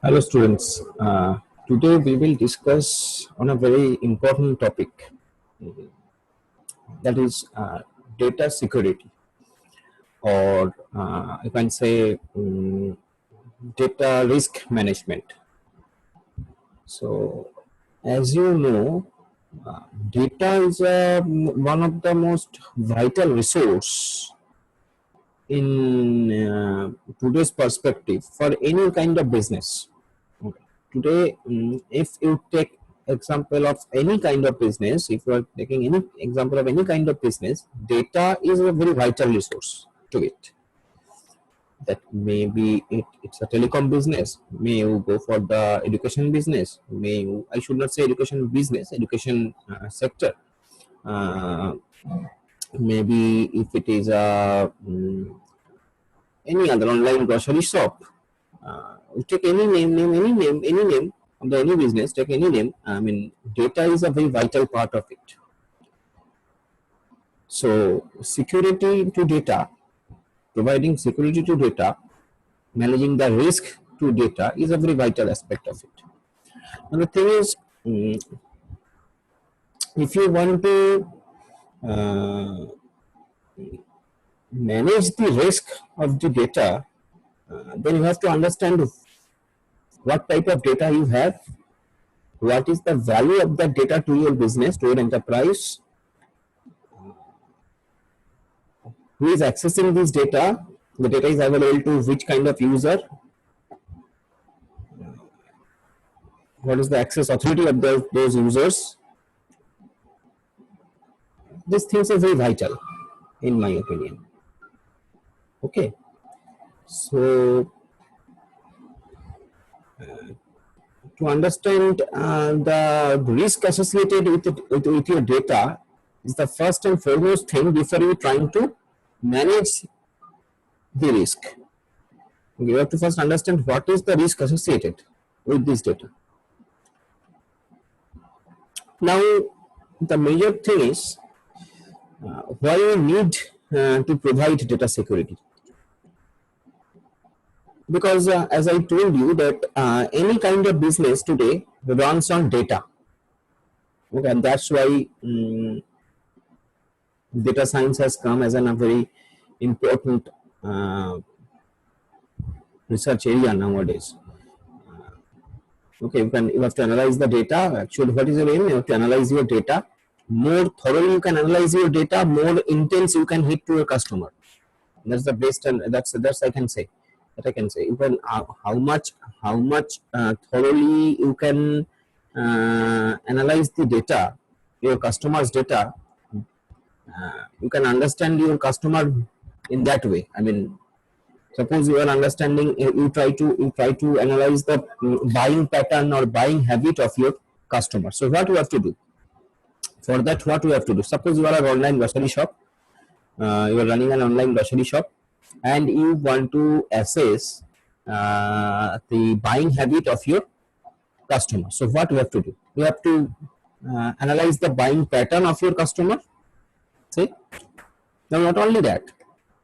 Hello students, today we will discuss on a very important topic, that is data security, or you can say data risk management. So as you know, data is one of the most vital resource in today's perspective for any kind of business. Okay. Today, if you take example of any kind of business, if you are taking any example of any kind of business, data is a very vital resource to it. That maybe it's a telecom business, may you go for the education business, may you, I should not say education business, education sector. Uh, Maybe if it is a any other online grocery shop, take any name of the any business, take any name. I mean, data is a very vital part of it. So, security to data, providing security to data, managing the risk to data is a very vital aspect of it. And the thing is, if you want to uh, manage the risk of the data, then you have to understand what type of data you have, what is the value of that data to your business, to your enterprise, who is accessing this data, the data is available to which kind of user, what is the access authority of those users. These things are very vital in my opinion. Okay, so to understand the risk associated with your data is the first and foremost thing before you trying to manage the risk. You have to first understand what is the risk associated with this data. Now, the major thing is why we need to provide data security. Because as I told you that any kind of business today runs on data. Okay, and that's why data science has come as a very important research area nowadays. Okay, you have to analyze the data. Actually, what is your aim? You have to analyze your data. More thoroughly you can analyze your data, more intense you can hit to your customer. That's the best, and that's I can say. That I can say. Even how much thoroughly you can analyze the data, your customer's data. You can understand your customer in that way. I mean, suppose you are understanding, you try to analyze the buying pattern or buying habit of your customer. So what you have to do? For that, what you have to do? Suppose you are an online grocery shop, you are running an online grocery shop, and you want to assess the buying habit of your customer. So what you have to do? You have to analyze the buying pattern of your customer. See, now not only that,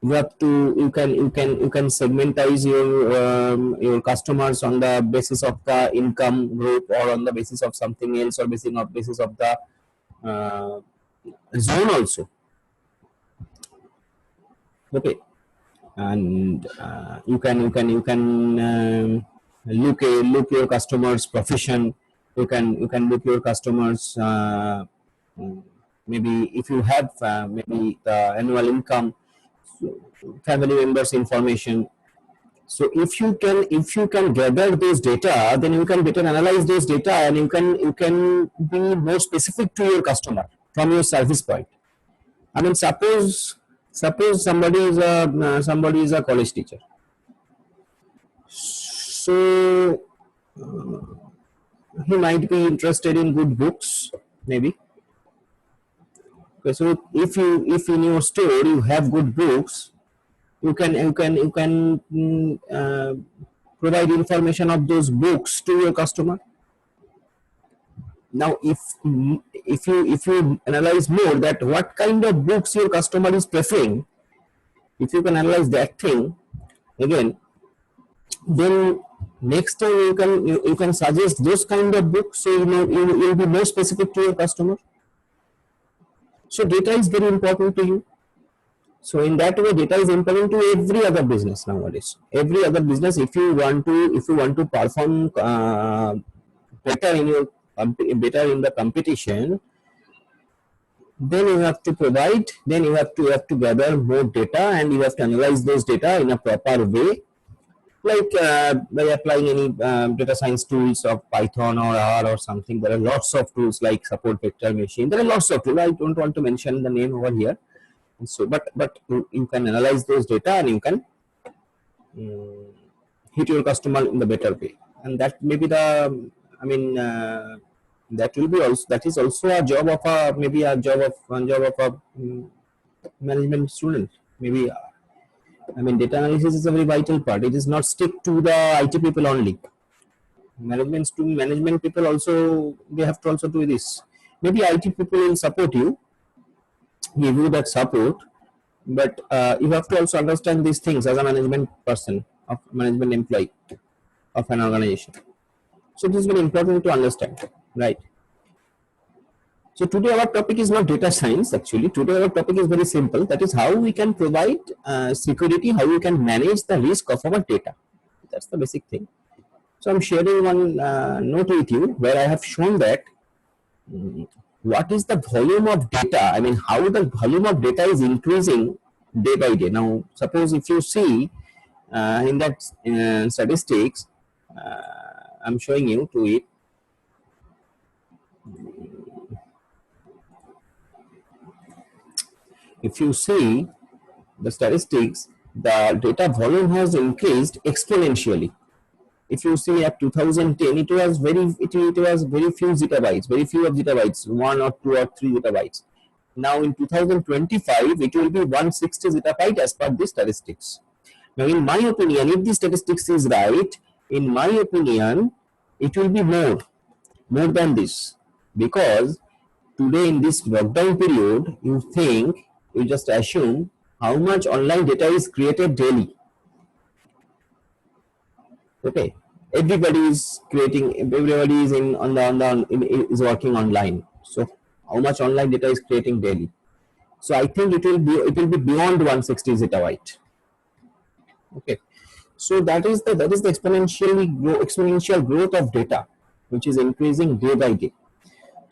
you have to you can segmentize your customers on the basis of the income group, or on the basis of something else, or basis of the zone also. Okay, and you can look your customers profession. You can look your customers maybe if you have maybe the annual income, family members information. So if you can gather those data, then you can better analyze those data, and you can be more specific to your customer from your service point. I mean, suppose somebody is a college teacher. So he might be interested in good books, maybe. Okay, so if in your store you have good books, you can provide information of those books to your customer. Now, if you analyze more that what kind of books your customer is preferring, if you can analyze that thing again, then Next time you can suggest those kind of books, so you will be more specific to your customer. So data is very important to you. So in that way, data is important to every other business nowadays. Every other business, if you want to perform better in your better in the competition, then you have to provide, then you have to gather more data, and you have to analyze those data in a proper way, like by applying any data science tools of Python or R or something. There are lots of tools like support vector machine. There are lots of tools. I don't want to mention the name over here. So, but you can analyze those data, and you can hit your customer in the better way, and that may be the, I mean, that will be also, that is also a job of a, maybe a job of a management student. Maybe, I mean, data analysis is a very vital part. It is not stick to the IT people only. Management people also, they have to also do this. Maybe IT people will support you, give you that support, but you have to also understand these things as a management person, of management employee of an organization. So this is very important to understand, right? So today our topic is not data science. Actually, today our topic is very simple. That is how we can provide security, how we can manage the risk of our data. That's the basic thing. So I'm sharing one note with you where I have shown that what is the volume of data. I mean, how the volume of data is increasing day by day. Now, suppose if you see in that statistics, I'm showing you to it. If you see the statistics, the data volume has increased exponentially. If you see at 2010, it was very few zettabytes, very few of zettabytes, 1 or 2 or 3 zettabytes. Now in 2025, it will be 160 zettabyte as per the statistics. Now, in my opinion, if the statistics is right, in my opinion, it will be more than this, because today in this lockdown period, you just assume how much online data is created daily. Okay, everybody is creating, everybody is is working online. So how much online data is creating daily? So I think it will be beyond 160 zettabyte. Okay, so that is the exponential growth of data, which is increasing day by day.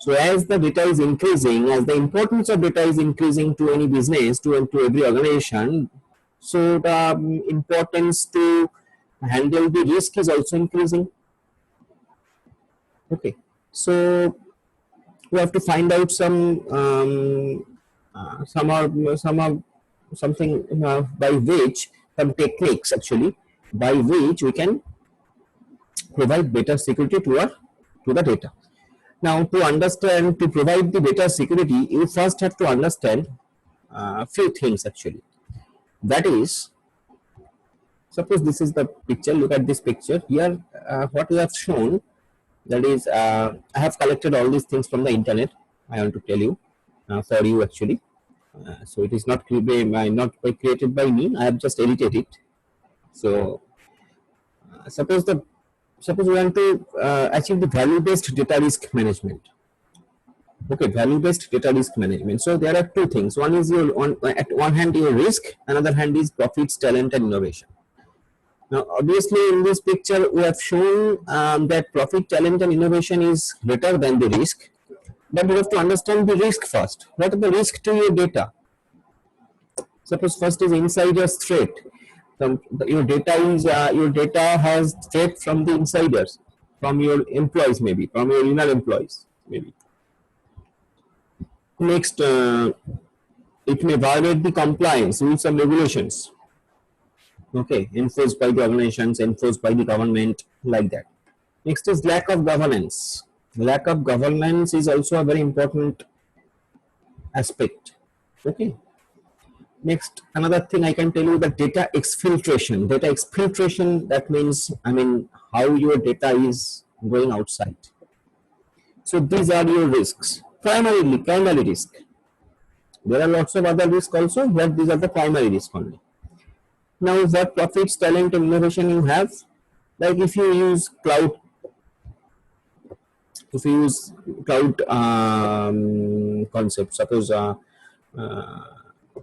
So as the data is increasing, as the importance of data is increasing to any business, to every organization, so the importance to handle the risk is also increasing. Okay, so we have to find out something by which, some techniques actually, by which we can provide better security to the data. Now, to provide the data security, you first have to understand a few things actually. That is, suppose this is the picture. Look at this picture here. What we have shown, that is, I have collected all these things from the internet. I want to tell you for you actually. So it is not created by me. I have just edited it. So suppose we want to achieve the value-based data risk management. Okay, value-based data risk management. So there are two things. One is at one hand your risk, another hand is profits, talent, and innovation. Now, obviously, in this picture, we have shown that profit, talent, and innovation is greater than the risk. But you have to understand the risk first. What are the risks to your data? Suppose first is insider's threat. Your data has threat from the insiders, from your employees, maybe from your inner employees, maybe. Next, it may violate the compliance rules and regulations. Okay, enforced by the organizations, enforced by the government, like that. Next is lack of governance. Lack of governance is also a very important aspect. Okay. Next, another thing I can tell you, the data exfiltration. Data exfiltration, that means, I mean, how your data is going outside. So these are your risks. Primary risk. There are lots of other risks also, but these are the primary risk only. Now, what profits, talent, and innovation you have? Like if you use cloud concept, suppose uh,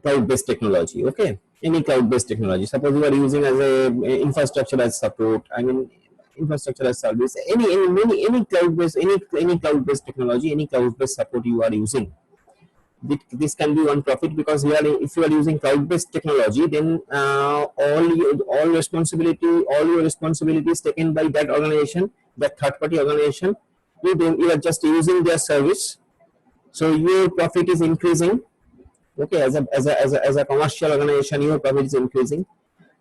cloud-based technology, okay, any cloud-based technology. Suppose you are using as a infrastructure as support. I mean, infrastructure as service. Any cloud-based cloud-based technology, any cloud-based support you are using. This can be one profit, because if you are using cloud-based technology, then all your responsibility is taken by that organization, that third-party organization. You are just using their service, so your profit is increasing. Okay, as a commercial organization, your profit is increasing.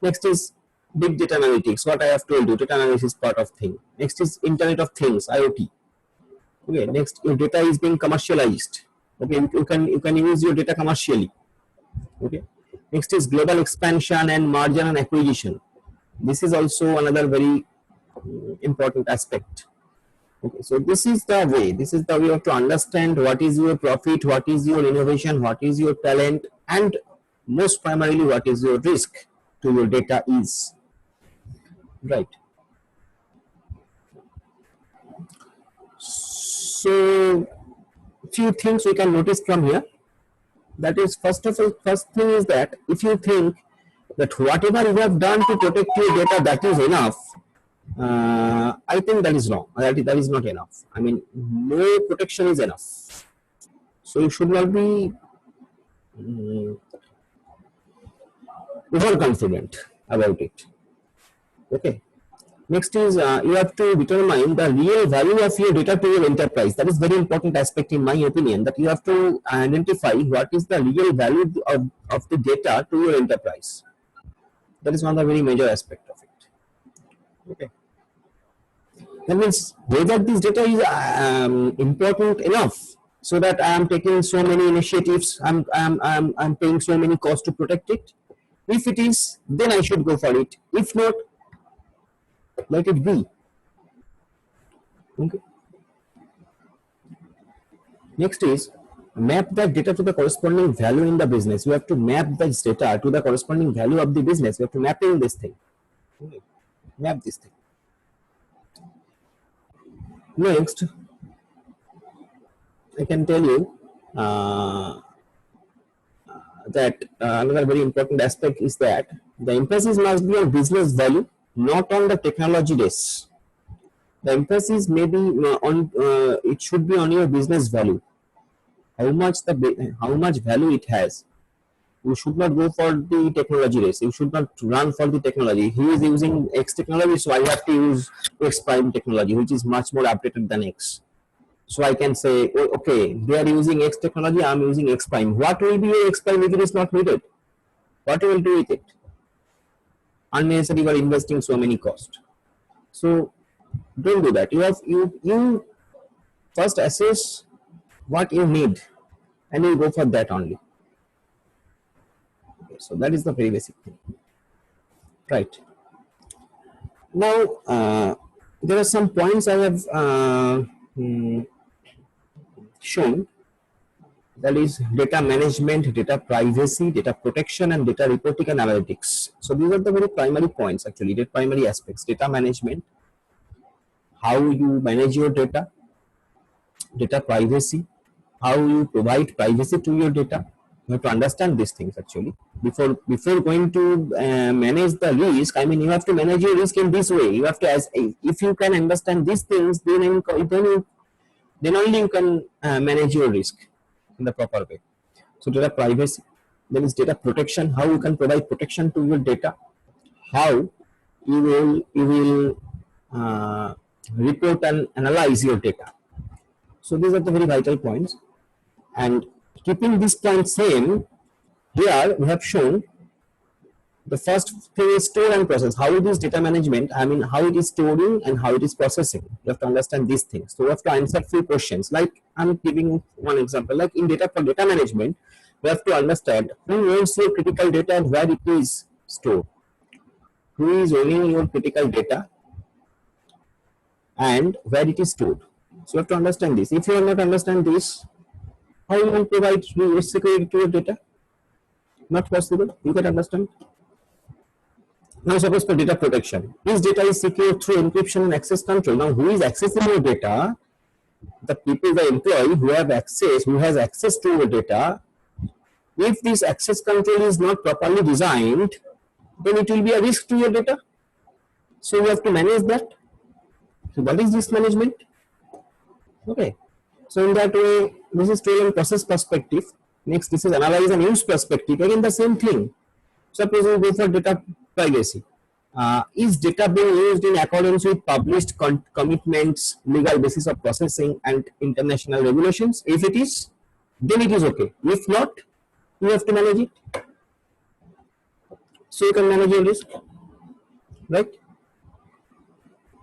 Next is big data analytics. What I have told you, data analysis is part of thing. Next is Internet of Things, IoT. Okay, next your data is being commercialized. Okay, you can use your data commercially. Okay, next is global expansion and merger and acquisition. This is also another very important aspect. Okay, so this is the way. This is the way of to understand what is your profit, what is your innovation, what is your talent, and most primarily what is your risk to your data is. Right. So few things we can notice from here. That is, first thing is that if you think that whatever you have done to protect your data, that is enough, I think that is wrong. That is not enough. I mean, no protection is enough. So you should not be overconfident about it. Okay. Next is you have to determine the real value of your data to your enterprise. That is very important aspect in my opinion, that you have to identify what is the real value of the data to your enterprise. That is one of the very major aspect of it. Okay. That means whether this data is important enough so that I am taking so many initiatives, I'm paying so many costs to protect it. If it is, then I should go for it. If not, let it be. Okay. Next is map that data to the corresponding value in the business. You have to map this data to the corresponding value of the business. You have to map in this thing. Okay. Map this thing. Next, I can tell you that another very important aspect is that the emphasis must be on business value, not on the technology race. The emphasis may be on it should be on your business value. How much value it has. You should not go for the technology race. You should not run for the technology. He is using X technology, so I have to use X prime technology, which is much more updated than X. So I can say, oh, okay, they are using X technology, I am using X prime. What will be your X prime if it is not needed? What you will do with it? Unnecessarily, you are investing so many costs. So don't do that. You first assess what you need, and you go for that only. Okay, so that is the very basic thing. Right. Now there are some points I have shown, that is data management, data privacy, data protection, and data reporting and analytics. So these are the very primary points actually, the primary aspects. Data management, how you manage your data. Data privacy, how you provide privacy to your data. You have to understand these things actually. Before going to manage the risk, I mean, you have to manage your risk in this way. You have to, if you can understand these things, then only you can manage your risk in the proper way. So data privacy, then is data protection, how you can provide protection to your data, how you will report and analyze your data. So these are the very vital points, and keeping this point same, here we have shown the first thing is store and process. How it is data management, I mean how it is storing and how it is processing. You have to understand these things. So we have to answer few questions. Like I'm giving one example. Like in data, for data management, we have to understand who owns your critical data and where it is stored. Who is owning your critical data and where it is stored. So you have to understand this. If you will not understand this, how you will provide security to your data? Not possible. You can understand. Now suppose for data protection, this data is secure through encryption and access control. Now who is accessing your data? The people, the employee who have access, who has access to your data. If this access control is not properly designed, then it will be a risk to your data. So you have to manage that. So what is risk management? Okay. So in that way, this is stolen process perspective. Next, this is analyze and use perspective. Again, the same thing. Suppose we go for data privacy. Is data being used in accordance with published commitments, legal basis of processing, and international regulations? If it is, then it is okay. If not, you have to manage it. So you can manage your risk, right?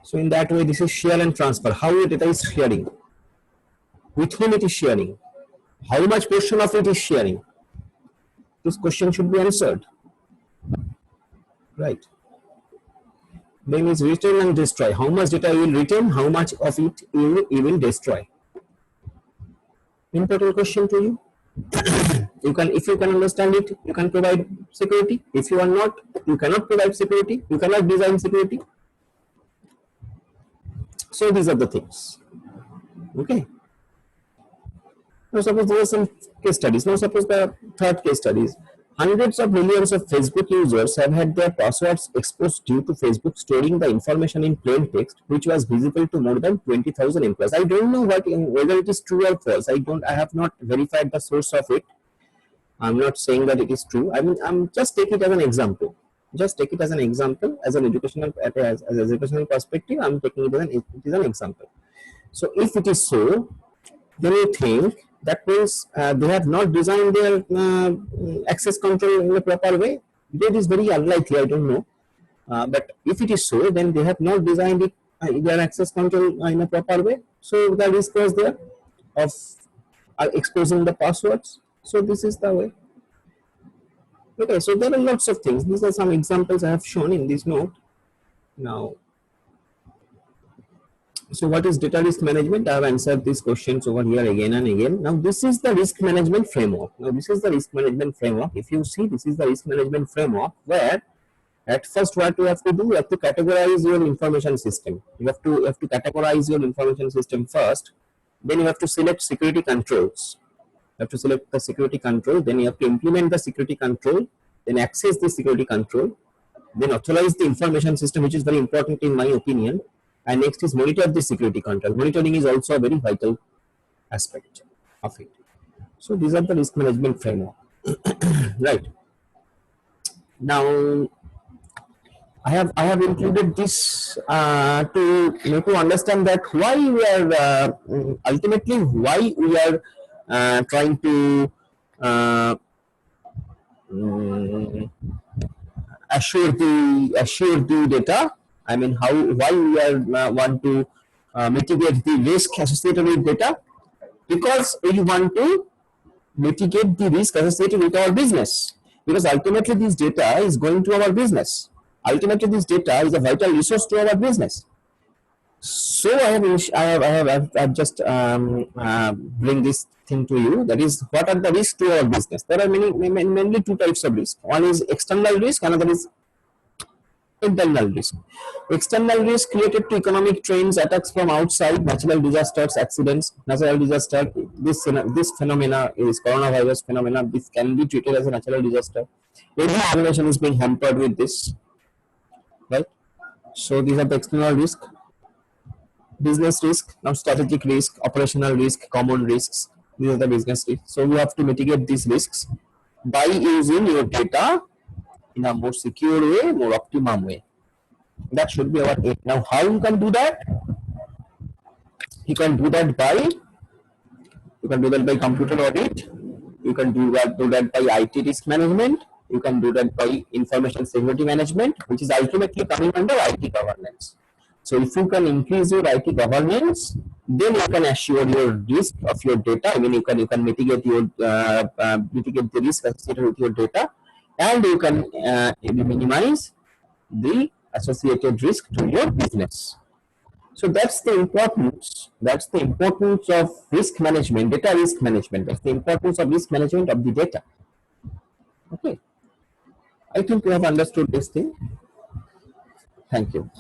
So in that way, this is share and transfer. How your data is sharing, with whom it is sharing, how much portion of it is sharing. This question should be answered, right? Then is retain and destroy. How much data you will retain, how much of it you will destroy. Important question to you. You can, if you can understand it, you can provide security. If you are not, you cannot provide security. You cannot design security. So these are the things. Okay. Now suppose there are some case studies. Now suppose the third case studies. Hundreds of millions of Facebook users have had their passwords exposed due to Facebook storing the information in plain text, which was visible to more than 20,000 employees. I don't know whether it is true or false. I have not verified the source of it. I'm not saying that it is true. I mean, I'm just take it as an example. Just take it as an example, as an educational, as educational perspective. I'm taking it as an example. So if it is so, then you think that means they have not designed their access control in a proper way. That is very unlikely, I don't know. But if it is so, then they have not designed it, their access control in a proper way. So the risk was there of exposing the passwords. So this is the way. Okay, so there are lots of things. These are some examples I have shown in this note. Now, so what is data risk management? I have answered these questions over here again and again. Now this is the risk management framework. If you see, this is the risk management framework where at first what you have to do, you have to categorize your information system. You have to categorize your information system first. Then you have to select security controls. You have to select the security control. Then you have to implement the security control. Then access the security control. Then authorize the information system, which is very important in my opinion. And next is monitor the security control. Monitoring is also a very vital aspect of it. So these are the risk management framework. Right. Now I have included this to understand that why we are ultimately why we are trying to assure the data. I mean, why we are want to mitigate the risk associated with data, because we want to mitigate the risk associated with our business, because ultimately this data is going to our business. Ultimately this data is a vital resource to our business. So I have just bring this thing to you. That is, what are the risks to our business? There are mainly two types of risk. One is external risk, another is internal risk. External risk related to economic trends, attacks from outside, natural disasters, accidents. Natural disaster, this phenomena is coronavirus phenomena. This can be treated as a natural disaster. Every organization is being hampered with this, right? So these are the external risk. Business risk, now strategic risk, operational risk, common risks. These are the business risks. So you have to mitigate these risks by using your data in a more secure way, more optimum way. That should be our aim. Now, how you can do that? You can do that by computer audit. You can do that by IT risk management. You can do that by information security management, which is ultimately coming under IT governance. So if you can increase your IT governance, then you can assure your risk of your data. I mean, you can mitigate your mitigate the risk associated with your data, and you can minimize the associated risk to your business. So that's the importance. That's the importance of risk management, data risk management. That's the importance of risk management of the data. Okay, I think you have understood this thing. Thank you.